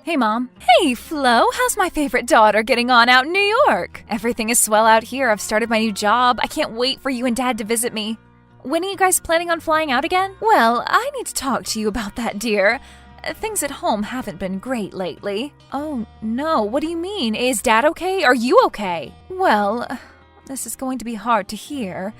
Hey, Mom. Hey, Flo. How's my favorite daughter getting on out in New York? Everything is swell out here. I've started my new job. I can't wait for you and Dad to visit me. When are you guys planning on flying out again? Well, I need to talk to you about that, dear. Things at home haven't been great lately. Oh, no. What do you mean? Is Dad okay? Are you okay? Well, this is going to be hard to hear,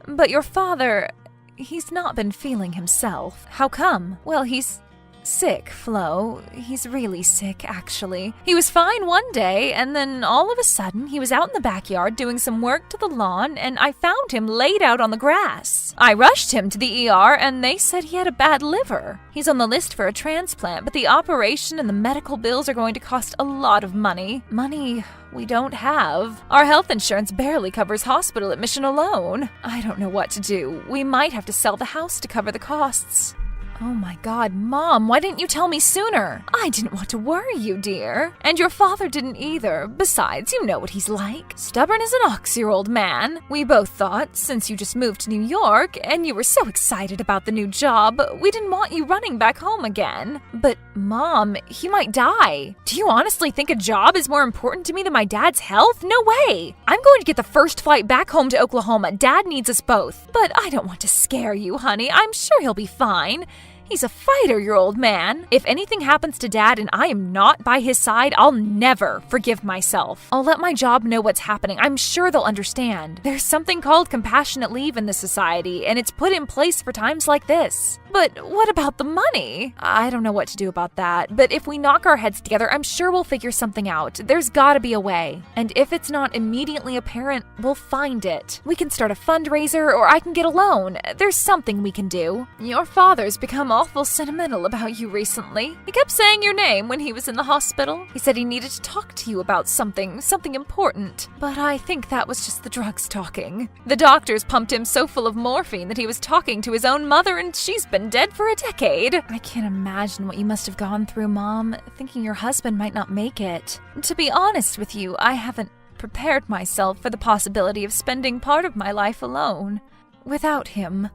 but your father, he's not been feeling himself. How come? Well, he's sick, Flo. He's really sick, actually. He was fine one day, and then all of a sudden, he was out in the backyard doing some work to the lawn, and I found him laid out on the grass. I rushed him to the ER, and they said he had a bad liver. He's on the list for a transplant, but the operation and the medical bills are going to cost a lot of money. Money we don't have. Our health insurance barely covers hospital admission alone. I don't know what to do. We might have to sell the house to cover the costs. Oh my God, Mom, why didn't you tell me sooner? I didn't want to worry you, dear. And your father didn't either. Besides, you know what he's like. Stubborn as an ox, your old man. We both thought, since you just moved to New York, and you were so excited about the new job, we didn't want you running back home again. But, Mom, he might die. Do you honestly think a job is more important to me than my dad's health? No way. I'm going to get the first flight back home to Oklahoma. Dad needs us both. But I don't want to scare you, honey. I'm sure he'll be fine. He's a fighter, your old man. If anything happens to Dad and I am not by his side, I'll never forgive myself. I'll let my job know what's happening. I'm sure they'll understand. There's something called compassionate leave in this society, and it's put in place for times like this. But what about the money? I don't know what to do about that, but if we knock our heads together, I'm sure we'll figure something out. There's gotta be a way. And if it's not immediately apparent, we'll find it. We can start a fundraiser, or I can get a loan. There's something we can do. Your father's become awful sentimental about you recently. He kept saying your name when he was in the hospital. He said he needed to talk to you about something important. But I think that was just the drugs talking. The doctors pumped him so full of morphine that he was talking to his own mother, and she's been dead for a decade. I can't imagine what you must have gone through, Mom, thinking your husband might not make it. To be honest with you, I haven't prepared myself for the possibility of spending part of my life alone. Without him,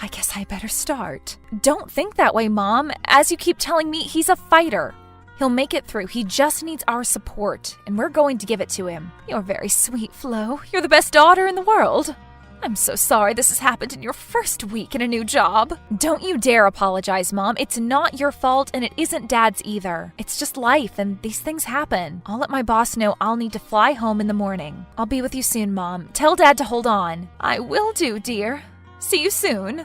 I guess I better start. Don't think that way, Mom. As you keep telling me, he's a fighter. He'll make it through. He just needs our support, and we're going to give it to him. You're very sweet, Flo. You're the best daughter in the world. I'm so sorry this has happened in your first week in a new job. Don't you dare apologize, Mom. It's not your fault, and it isn't Dad's either. It's just life, and these things happen. I'll let my boss know I'll need to fly home in the morning. I'll be with you soon, Mom. Tell Dad to hold on. I will do, dear. See you soon.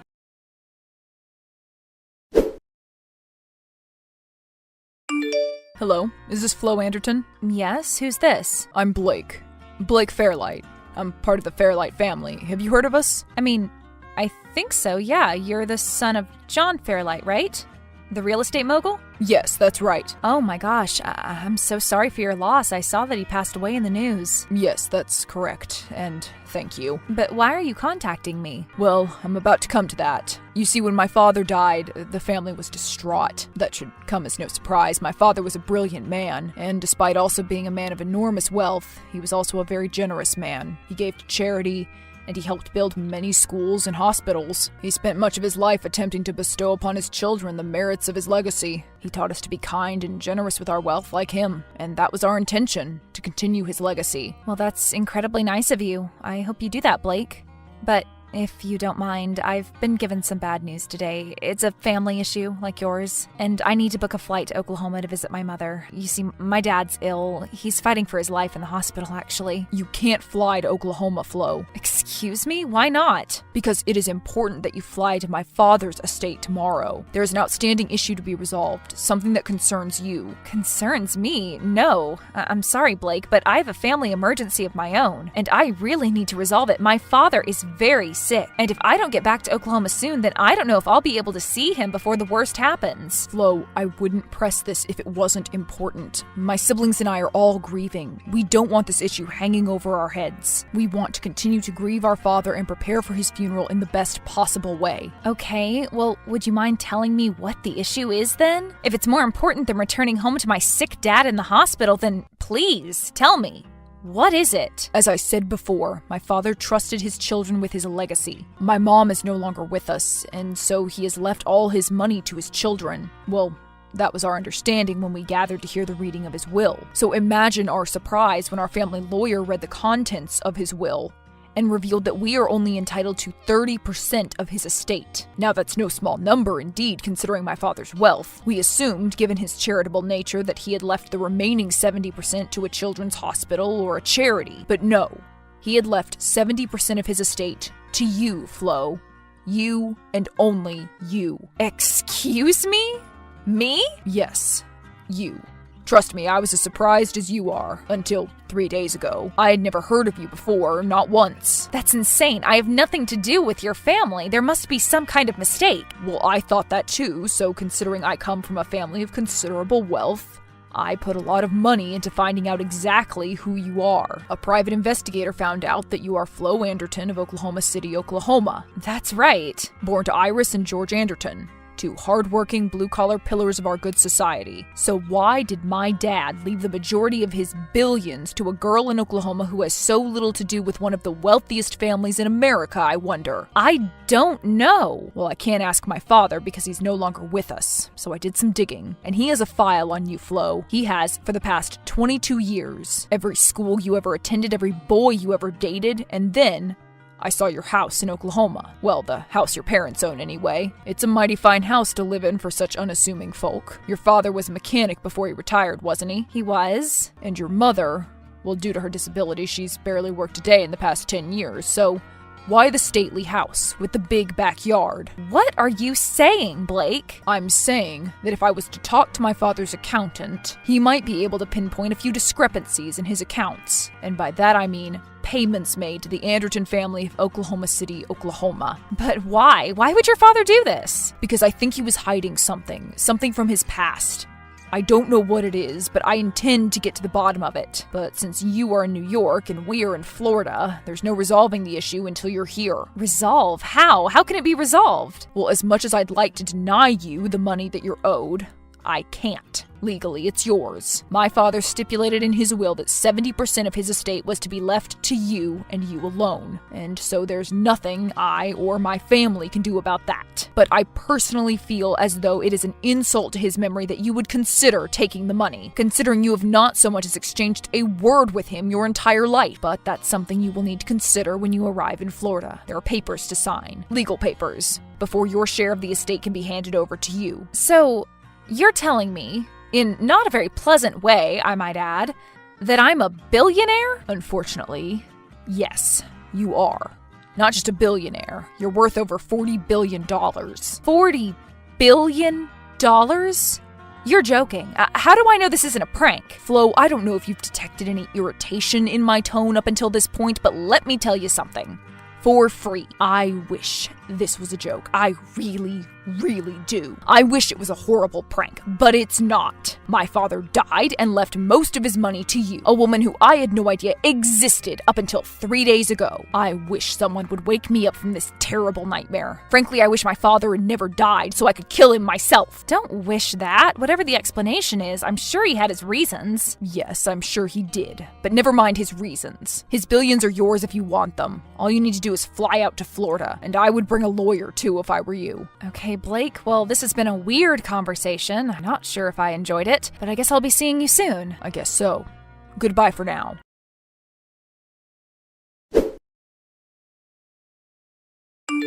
Hello, is this Flo Anderton? Yes, who's this? I'm Blake. Blake Fairlight. I'm part of the Fairlight family. Have you heard of us? I mean, I think so, yeah. You're the son of John Fairlight, right? The real estate mogul? Yes, that's right. Oh my gosh, I'm so sorry for your loss. I saw that he passed away in the news. Yes, that's correct, and thank you. But why are you contacting me? Well, I'm about to come to that. You see, when my father died, the family was distraught. That should come as no surprise. My father was a brilliant man, and despite also being a man of enormous wealth, he was also a very generous man. He gave to charity, and he helped build many schools and hospitals. He spent much of his life attempting to bestow upon his children the merits of his legacy. He taught us to be kind and generous with our wealth like him, and that was our intention, to continue his legacy. Well, that's incredibly nice of you. I hope you do that, Blake. But if you don't mind, I've been given some bad news today. It's a family issue, like yours, and I need to book a flight to Oklahoma to visit my mother. You see, my dad's ill. He's fighting for his life in the hospital, actually. You can't fly to Oklahoma, Flo. Excuse me? Why not? Because it is important that you fly to my father's estate tomorrow. There is an outstanding issue to be resolved, something that concerns you. Concerns me? No. I'm sorry, Blake, but I have a family emergency of my own, and I really need to resolve it. My father is very sick, and if I don't get back to Oklahoma soon, then I don't know if I'll be able to see him before the worst happens. Flo, I wouldn't press this if it wasn't important. My siblings and I are all grieving. We don't want this issue hanging over our heads. We want to continue to grieve our father and prepare for his funeral in the best possible way. Okay, well, would you mind telling me what the issue is then? If it's more important than returning home to my sick dad in the hospital, then please tell me. What is it? As I said before, my father trusted his children with his legacy. My mom is no longer with us, and so he has left all his money to his children. Well, That was our understanding when we gathered to hear the reading of his will. So imagine our surprise when our family lawyer read the contents of his will and revealed that we are only entitled to 30% of his estate. Now that's no small number indeed, considering my father's wealth. We assumed, given his charitable nature, that he had left the remaining 70% to a children's hospital or a charity. But no, he had left 70% of his estate to you, Flo. You and only you. Excuse me? Me? Yes, you. Trust me, I was as surprised as you are, until 3 days ago. I had never heard of you before, not once. That's insane. I have nothing to do with your family. There must be some kind of mistake. Well, I thought that too, so considering I come from a family of considerable wealth, I put a lot of money into finding out exactly who you are. A private investigator found out that you are Flo Anderton of Oklahoma City, Oklahoma. That's right. Born to Iris and George Anderton, two hardworking, blue-collar pillars of our good society. So why did my dad leave the majority of his billions to a girl in Oklahoma who has so little to do with one of the wealthiest families in America, I wonder? I don't know. Well, I can't ask my father because he's no longer with us, so I did some digging. And he has a file on you, Flo. He has for the past 22 years. Every school you ever attended, every boy you ever dated, and then I saw your house in Oklahoma. Well, the house your parents own anyway. It's a mighty fine house to live in for such unassuming folk. Your father was a mechanic before he retired, wasn't he? He was. And your mother, well, due to her disability, she's barely worked a day in the past 10 years, so why the stately house with the big backyard? What are you saying, Blake? I'm saying that if I was to talk to my father's accountant, he might be able to pinpoint a few discrepancies in his accounts. And by that I mean payments made to the Anderton family of Oklahoma City, Oklahoma. But why? Why would your father do this? Because I think he was hiding something from his past. I don't know what it is, but I intend to get to the bottom of it. But since you are in New York and we are in Florida, there's no resolving the issue until you're here. Resolve? How? How can it be resolved? Well, as much as I'd like to deny you the money that you're owed, I can't. Legally, it's yours. My father stipulated in his will that 70% of his estate was to be left to you and you alone. And so there's nothing I or my family can do about that. But I personally feel as though it is an insult to his memory that you would consider taking the money, considering you have not so much as exchanged a word with him your entire life. But that's something you will need to consider when you arrive in Florida. There are papers to sign, legal papers, before your share of the estate can be handed over to you. So, you're telling me, in not a very pleasant way, I might add, that I'm a billionaire? Unfortunately, yes, you are. Not just a billionaire, you're worth over $40 billion. $40 billion? You're joking. How do I know this isn't a prank? Flo, I don't know if you've detected any irritation in my tone up until this point, but let me tell you something. For free. I wish this was a joke. I really do. I wish it was a horrible prank, but it's not. My father died and left most of his money to you, a woman who I had no idea existed up until 3 days ago. I wish someone would wake me up from this terrible nightmare. Frankly, I wish my father had never died so I could kill him myself. Don't wish that. Whatever the explanation is, I'm sure he had his reasons. Yes, I'm sure he did. But never mind his reasons. His billions are yours if you want them. All you need to do is fly out to Florida, and I would bring a lawyer too if I were you. Okay, Blake, well, this has been a weird conversation. I'm not sure if I enjoyed it, but I guess I'll be seeing you soon. I guess so. Goodbye for now.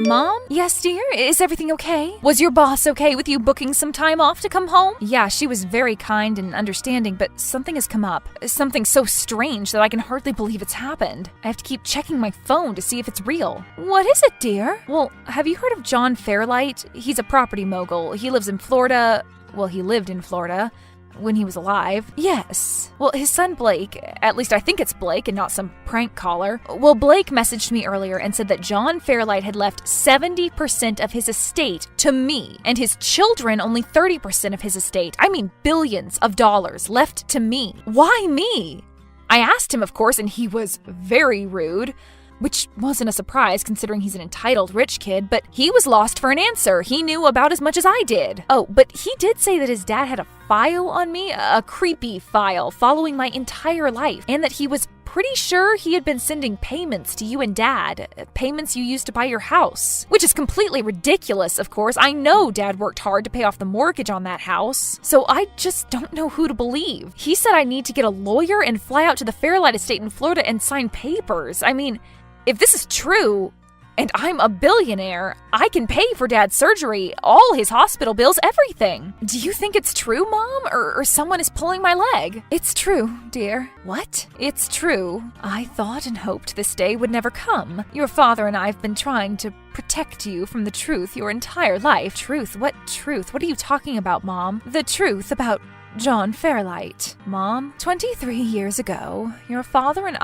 Mom? Yes, dear? Is everything okay? Was your boss okay with you booking some time off to come home? Yeah, she was very kind and understanding, but something has come up. Something so strange that I can hardly believe it's happened. I have to keep checking my phone to see if it's real. What is it, dear? Well, have you heard of John Fairlight? He's a property mogul. He lives in Florida. Well, he lived in Florida when he was alive. Yes. Well, his son Blake, at least I think it's Blake and not some prank caller. Well, Blake messaged me earlier and said that John Fairlight had left 70% of his estate to me, and his children only 30% of his estate. I mean billions of dollars left to me. Why me? I asked him, of course, and he was very rude, which wasn't a surprise considering he's an entitled rich kid, but he was lost for an answer. He knew about as much as I did. Oh, but he did say that his dad had a file on me, a creepy file following my entire life, and that he was pretty sure he had been sending payments to you and Dad, payments you used to buy your house, which is completely ridiculous, of course. I know Dad worked hard to pay off the mortgage on that house, so I just don't know who to believe. He said I need to get a lawyer and fly out to the Fairlight estate in Florida and sign papers. I mean, if this is true, and I'm a billionaire, I can pay for Dad's surgery, all his hospital bills, everything. Do you think it's true, Mom? Or someone is pulling my leg? It's true, dear. What? It's true. I thought and hoped this day would never come. Your father and I have been trying to protect you from the truth your entire life. Truth? What truth? What are you talking about, Mom? The truth about John Fairlight. Mom, 23 years ago, your father and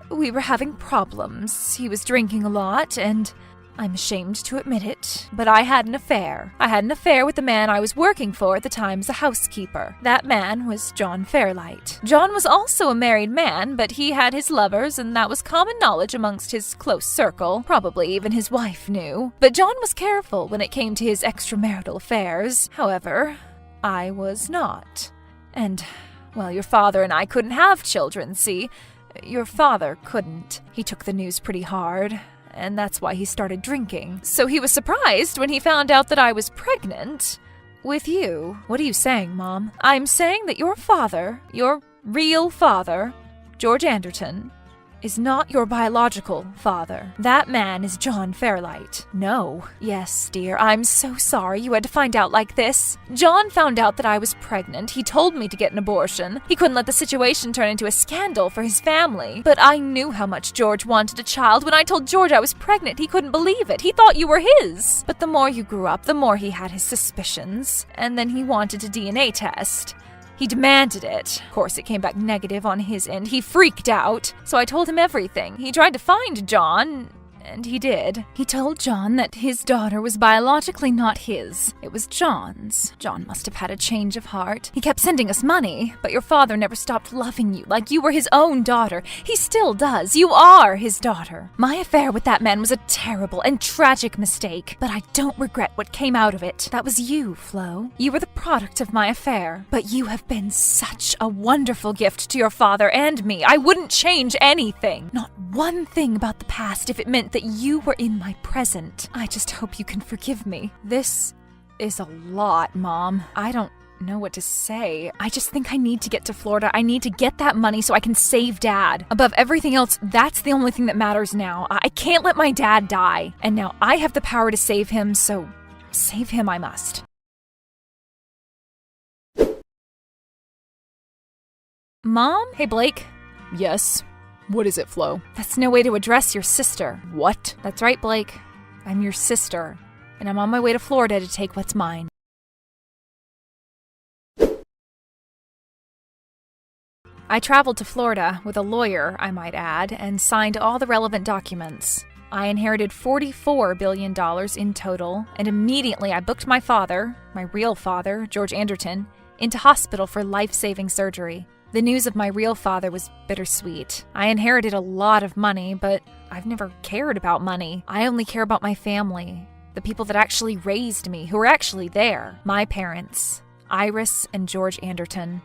we were having problems. He was drinking a lot, and I'm ashamed to admit it, but I had an affair. I had an affair with the man I was working for at the time as a housekeeper. That man was John Fairlight. John was also a married man, but he had his lovers, and that was common knowledge amongst his close circle. Probably even his wife knew. But John was careful when it came to his extramarital affairs. However, I was not. And, well, your father and I couldn't have children, see? Your father couldn't. He took the news pretty hard, and that's why he started drinking. So he was surprised when he found out that I was pregnant with you. What are you saying, Mom? I'm saying that your father, your real father, George Anderton, is not your biological father. That man is John Fairlight. No. Yes, dear, I'm so sorry you had to find out like this. John found out that I was pregnant. He told me to get an abortion. He couldn't let the situation turn into a scandal for his family. But I knew how much George wanted a child. When I told George I was pregnant, he couldn't believe it. He thought you were his. But the more you grew up, the more he had his suspicions. And then he wanted a DNA test. He demanded it. Of course, it came back negative on his end. He freaked out. So I told him everything. He tried to find John, and he did. He told John that his daughter was biologically not his. It was John's. John must have had a change of heart. He kept sending us money, but your father never stopped loving you like you were his own daughter. He still does. You are his daughter. My affair with that man was a terrible and tragic mistake, but I don't regret what came out of it. That was you, Flo. You were the product of my affair, but you have been such a wonderful gift to your father and me. I wouldn't change anything. Not one thing about the past if it meant that you were in my present. I just hope you can forgive me. This is a lot, Mom. I don't know what to say. I just think I need to get to Florida. I need to get that money so I can save Dad. Above everything else, that's the only thing that matters now. I can't let my dad die. And now I have the power to save him, so save him I must. Mom? Hey, Blake. Yes? What is it, Flo? That's no way to address your sister. What? That's right, Blake. I'm your sister, and I'm on my way to Florida to take what's mine. I traveled to Florida with a lawyer, I might add, and signed all the relevant documents. I inherited $44 billion in total, and immediately I booked my father, my real father, George Anderton, into hospital for life-saving surgery. The news of my real father was bittersweet. I inherited a lot of money, but I've never cared about money. I only care about my family, the people that actually raised me, who were actually there. My parents, Iris and George Anderton.